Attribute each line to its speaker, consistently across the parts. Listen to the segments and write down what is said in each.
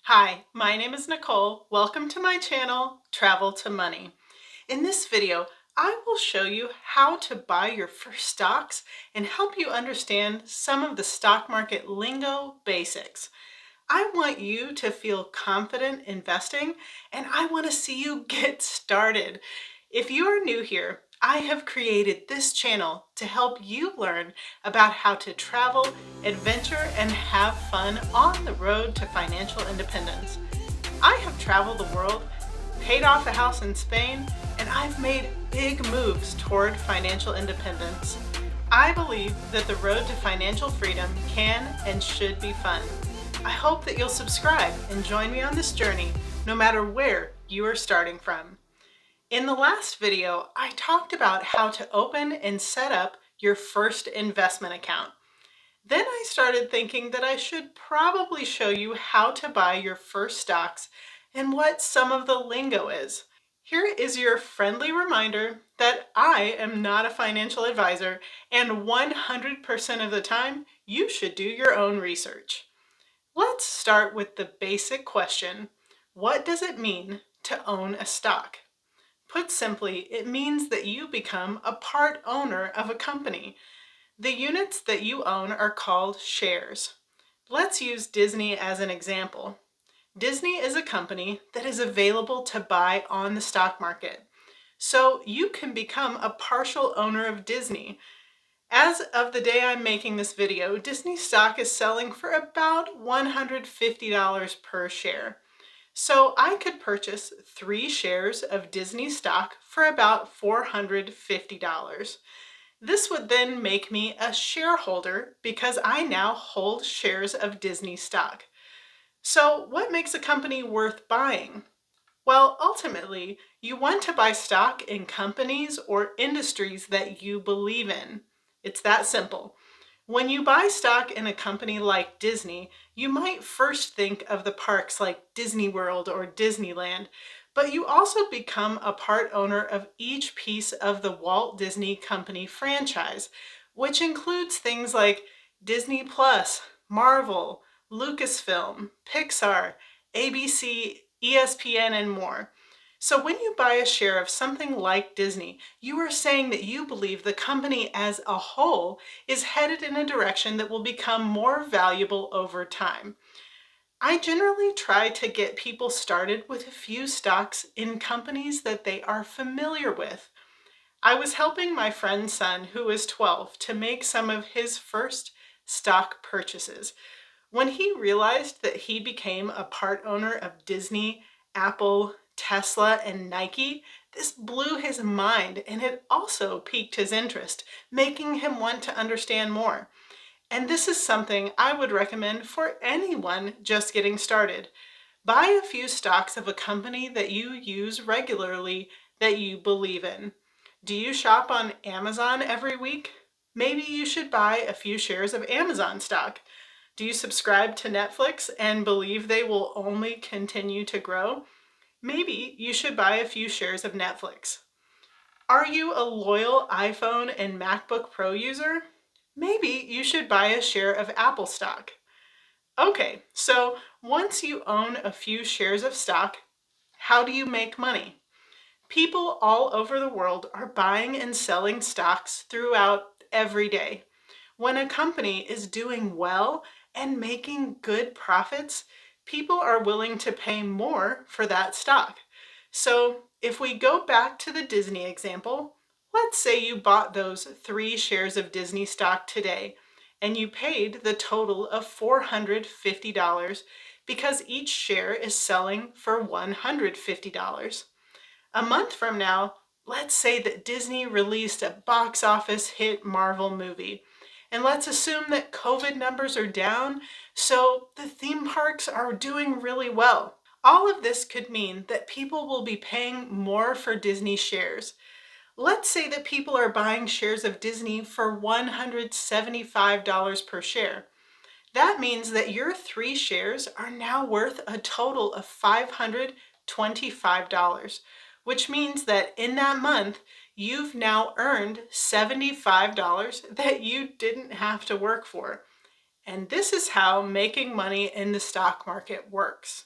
Speaker 1: Hi, my name is Nicole. Welcome to my channel, Travel to Money. In this video, I will show you how to buy your first stocks and help you understand some of the stock market lingo basics. I want you to feel confident investing, and I want to see you get started. If you are new here, I have created this channel to help you learn about how to travel, adventure, and have fun on the road to financial independence. I have traveled the world, paid off a house in Spain, and I've made big moves toward financial independence. I believe that the road to financial freedom can and should be fun. I hope that you'll subscribe and join me on this journey, no matter where you are starting from. In the last video, I talked about how to open and set up your first investment account. Then I started thinking that I should probably show you how to buy your first stocks and what some of the lingo is. Here is your friendly reminder that I am not a financial advisor, and 100% of the time, you should do your own research. Let's start with the basic question: what does it mean to own a stock? Put simply, it means that you become a part owner of a company. The units that you own are called shares. Let's use Disney as an example. Disney is a company that is available to buy on the stock market. So you can become a partial owner of Disney. As of the day I'm making this video, Disney stock is selling for about $150 per share. So I could purchase 3 shares of Disney stock for about $450. This would then make me a shareholder because I now hold shares of Disney stock. So what makes a company worth buying? Well, ultimately, you want to buy stock in companies or industries that you believe in. It's that simple. When you buy stock in a company like Disney, you might first think of the parks like Disney World or Disneyland, but you also become a part owner of each piece of the Walt Disney Company franchise, which includes things like Disney Plus, Marvel, Lucasfilm, Pixar, ABC, ESPN, and more. So when you buy a share of something like Disney, you are saying that you believe the company as a whole is headed in a direction that will become more valuable over time. I generally try to get people started with a few stocks in companies that they are familiar with. I was helping my friend's son, who is 12, to make some of his first stock purchases. When he realized that he became a part owner of Disney, Apple, Tesla, and Nike, this blew his mind, and it also piqued his interest, making him want to understand more. And this is something I would recommend for anyone just getting started. Buy a few stocks of a company that you use regularly that you believe in. Do you shop on Amazon every week? Maybe you should buy a few shares of Amazon stock. Do you subscribe to Netflix and believe they will only continue to grow? Maybe you should buy a few shares of Netflix. Are you a loyal iPhone and MacBook Pro user? Maybe you should buy a share of Apple stock. Okay, so once you own a few shares of stock, how do you make money? People all over the world are buying and selling stocks throughout every day. When a company is doing well and making good profits, people are willing to pay more for that stock. So if we go back to the Disney example, let's say you bought those 3 shares of Disney stock today and you paid the total of $450 because each share is selling for $150. A month from now, let's say that Disney released a box office hit Marvel movie. And let's assume that COVID numbers are down, so the theme parks are doing really well. All of this could mean that people will be paying more for Disney shares. Let's say that people are buying shares of Disney for $175 per share. That means that your 3 shares are now worth a total of $525, which means that in that month, you've now earned $75 that you didn't have to work for. And this is how making money in the stock market works.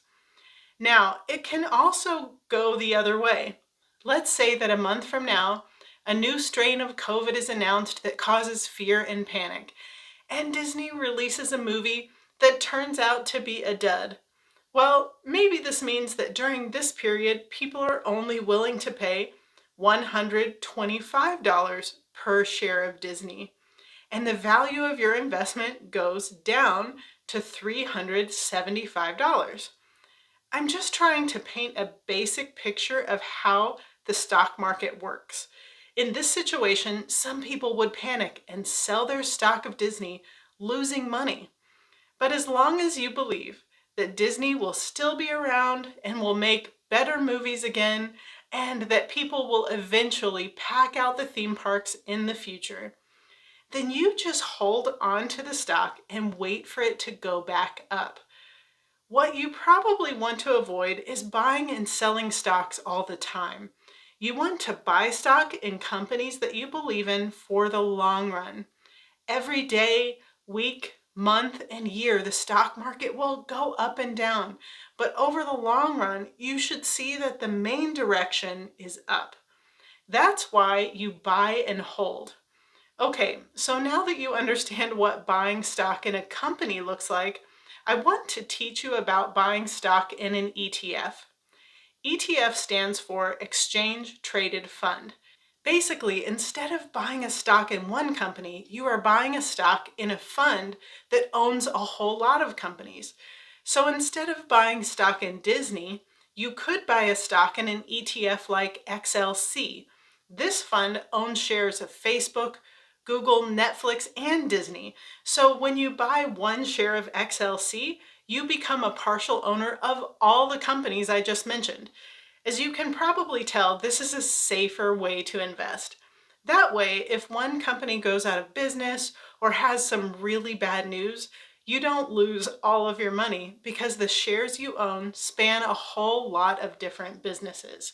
Speaker 1: Now, it can also go the other way. Let's say that a month from now, a new strain of COVID is announced that causes fear and panic, and Disney releases a movie that turns out to be a dud. Well, maybe this means that during this period, people are only willing to pay $125 per share of Disney, and the value of your investment goes down to $375. I'm just trying to paint a basic picture of how the stock market works. In this situation, some people would panic and sell their stock of Disney, losing money. But as long as you believe that Disney will still be around and will make better movies again, and that people will eventually pack out the theme parks in the future, then you just hold on to the stock and wait for it to go back up. What you probably want to avoid is buying and selling stocks all the time. You want to buy stock in companies that you believe in for the long run. Every day, week, month, and year, the stock market will go up and down. But over the long run, you should see that the main direction is up. That's why you buy and hold. Okay, so now that you understand what buying stock in a company looks like, I want to teach you about buying stock in an ETF. ETF stands for Exchange Traded Fund. Basically, instead of buying a stock in one company, you are buying a stock in a fund that owns a whole lot of companies. So instead of buying stock in Disney, you could buy a stock in an ETF like XLC. This fund owns shares of Facebook, Google, Netflix, and Disney. So when you buy one share of XLC, you become a partial owner of all the companies I just mentioned. As you can probably tell, this is a safer way to invest. That way, if one company goes out of business or has some really bad news, you don't lose all of your money because the shares you own span a whole lot of different businesses.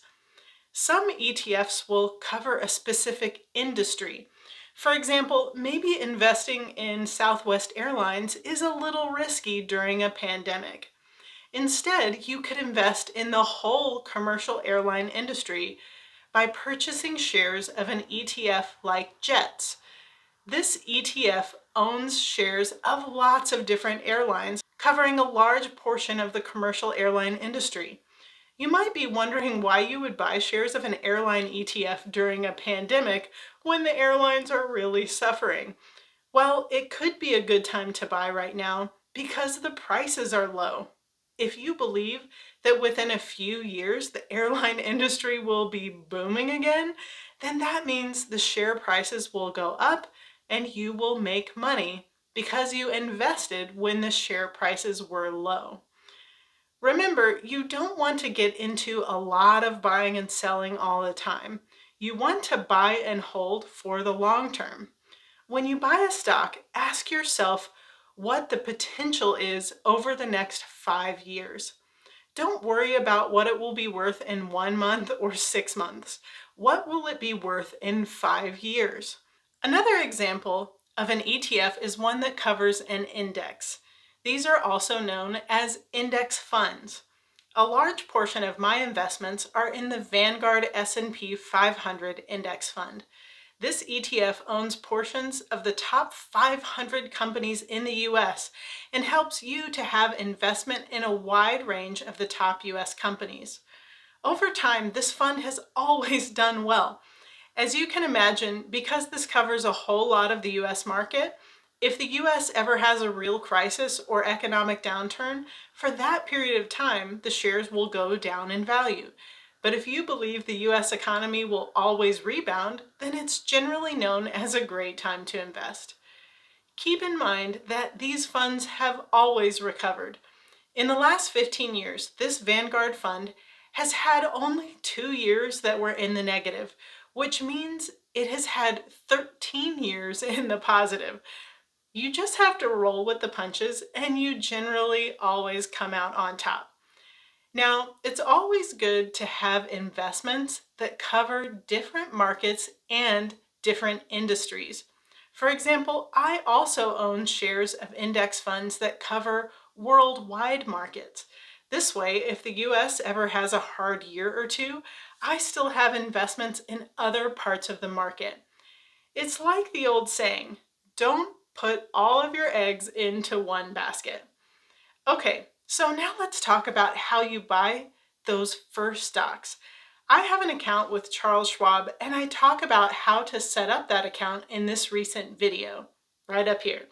Speaker 1: Some ETFs will cover a specific industry. For example, maybe investing in Southwest Airlines is a little risky during a pandemic. Instead, you could invest in the whole commercial airline industry by purchasing shares of an ETF like JETS. This ETF owns shares of lots of different airlines, covering a large portion of the commercial airline industry. You might be wondering why you would buy shares of an airline ETF during a pandemic when the airlines are really suffering. Well, it could be a good time to buy right now because the prices are low. If you believe that within a few years the airline industry will be booming again, then that means the share prices will go up and you will make money because you invested when the share prices were low. Remember, you don't want to get into a lot of buying and selling all the time. You want to buy and hold for the long term. When you buy a stock, ask yourself what the potential is over the next 5 years. Don't worry about what it will be worth in 1 month or 6 months. What will it be worth in 5 years? Another example of an ETF is one that covers an index. These are also known as index funds. A large portion of my investments are in the Vanguard S&P 500 index fund. This ETF owns portions of the top 500 companies in the US and helps you to have investment in a wide range of the top US companies. Over time, this fund has always done well. As you can imagine, because this covers a whole lot of the US market, if the US ever has a real crisis or economic downturn, for that period of time, the shares will go down in value. But if you believe the US economy will always rebound, then it's generally known as a great time to invest. Keep in mind that these funds have always recovered. In the last 15 years, this Vanguard fund has had only 2 years that were in the negative, which means it has had 13 years in the positive. You just have to roll with the punches and you generally always come out on top. Now, it's always good to have investments that cover different markets and different industries. For example, I also own shares of index funds that cover worldwide markets. This way, if the US ever has a hard year or two, I still have investments in other parts of the market. It's like the old saying, don't put all of your eggs into one basket. Okay, so now let's talk about how you buy those first stocks. I have an account with Charles Schwab, and I talk about how to set up that account in this recent video, right up here.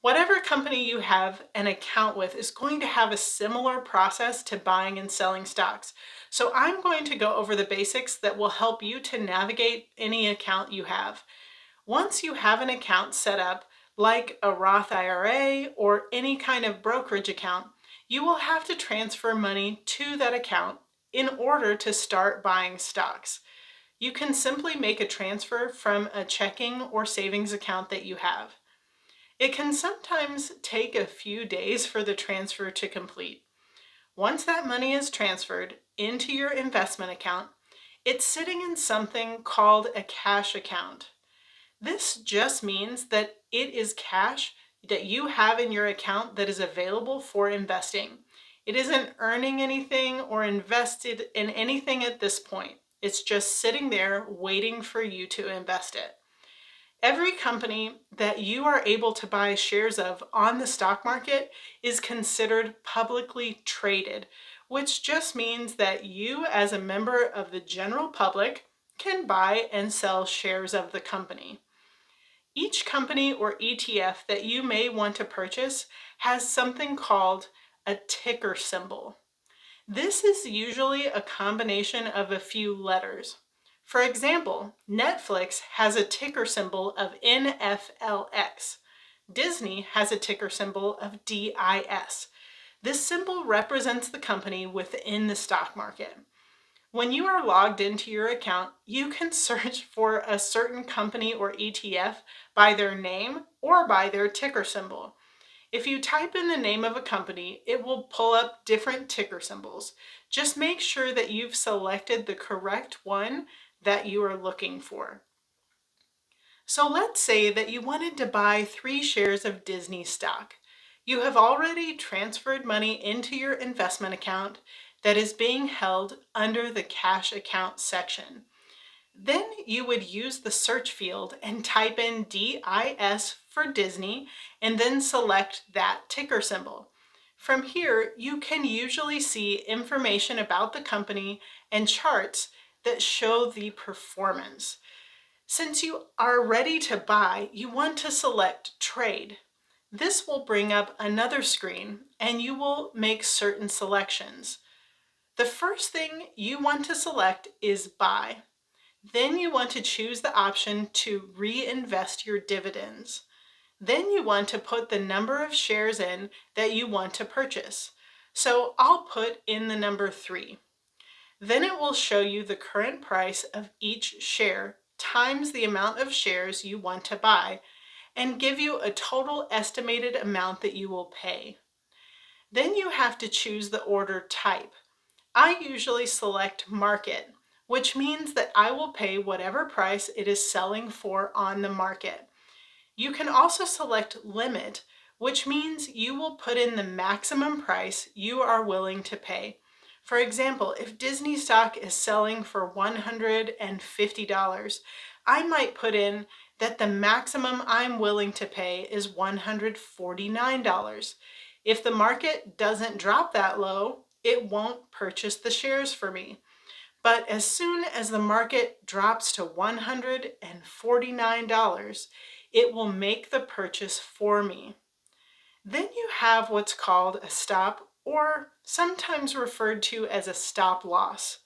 Speaker 1: Whatever company you have an account with is going to have a similar process to buying and selling stocks. So I'm going to go over the basics that will help you to navigate any account you have. Once you have an account set up, like a Roth IRA or any kind of brokerage account, you will have to transfer money to that account in order to start buying stocks. You can simply make a transfer from a checking or savings account that you have. It can sometimes take a few days for the transfer to complete. Once that money is transferred into your investment account, it's sitting in something called a cash account. This just means that it is cash that you have in your account that is available for investing. It isn't earning anything or invested in anything at this point. It's just sitting there waiting for you to invest it. Every company that you are able to buy shares of on the stock market is considered publicly traded, which just means that you, as a member of the general public, can buy and sell shares of the company. Each company or ETF that you may want to purchase has something called a ticker symbol. This is usually a combination of a few letters. For example, Netflix has a ticker symbol of NFLX. Disney has a ticker symbol of DIS. This symbol represents the company within the stock market. When you are logged into your account, you can search for a certain company or ETF by their name or by their ticker symbol. If you type in the name of a company, it will pull up different ticker symbols. Just make sure that you've selected the correct one that you are looking for. So let's say that you wanted to buy 3 shares of Disney stock. You have already transferred money into your investment account that is being held under the cash account section. Then you would use the search field and type in DIS for Disney and then select that ticker symbol. From here, you can usually see information about the company and charts that show the performance. Since you are ready to buy, you want to select Trade. This will bring up another screen and you will make certain selections. The first thing you want to select is Buy. Then you want to choose the option to reinvest your dividends. Then you want to put the number of shares in that you want to purchase. So I'll put in the number 3. Then it will show you the current price of each share times the amount of shares you want to buy and give you a total estimated amount that you will pay. Then you have to choose the order type. I usually select market, which means that I will pay whatever price it is selling for on the market. You can also select limit, which means you will put in the maximum price you are willing to pay. For example, if Disney stock is selling for $150, I might put in that the maximum I'm willing to pay is $149. If the market doesn't drop that low, it won't purchase the shares for me. But as soon as the market drops to $149, it will make the purchase for me. Then you have what's called a stop, or sometimes referred to as a stop loss.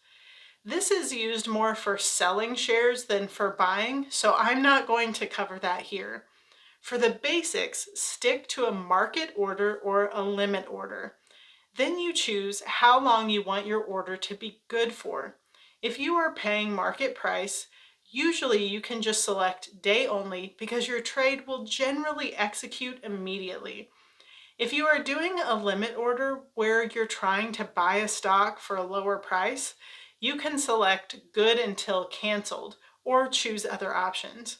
Speaker 1: This is used more for selling shares than for buying, so I'm not going to cover that here. For the basics, stick to a market order or a limit order. Then you choose how long you want your order to be good for. If you are paying market price, usually you can just select day only because your trade will generally execute immediately. If you are doing a limit order where you're trying to buy a stock for a lower price, you can select good until canceled or choose other options.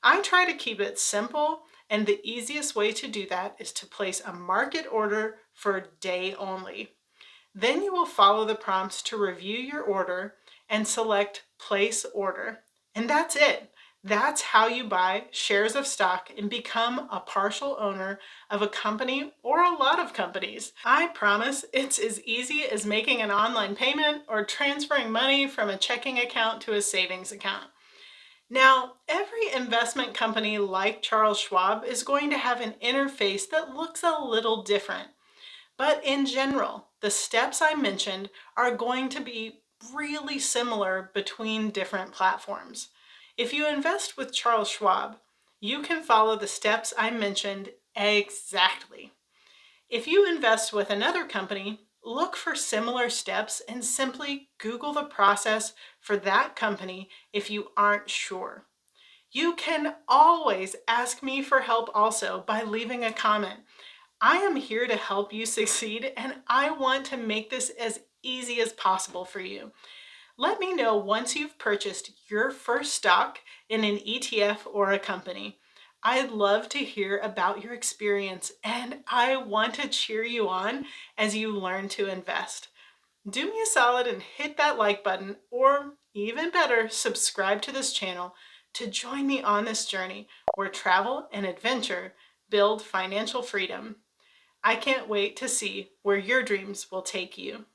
Speaker 1: I try to keep it simple, and the easiest way to do that is to place a market order for day only. Then you will follow the prompts to review your order and select Place Order. And that's it. That's how you buy shares of stock and become a partial owner of a company or a lot of companies. I promise it's as easy as making an online payment or transferring money from a checking account to a savings account. Now, every investment company like Charles Schwab is going to have an interface that looks a little different. But in general, the steps I mentioned are going to be really similar between different platforms. If you invest with Charles Schwab, you can follow the steps I mentioned exactly. If you invest with another company, look for similar steps and simply Google the process for that company if you aren't sure. You can always ask me for help also by leaving a comment. I am here to help you succeed, and I want to make this as easy as possible for you. Let me know once you've purchased your first stock in an ETF or a company. I'd love to hear about your experience, and I want to cheer you on as you learn to invest. Do me a solid and hit that like button, or even better, subscribe to this channel to join me on this journey where travel and adventure build financial freedom. I can't wait to see where your dreams will take you.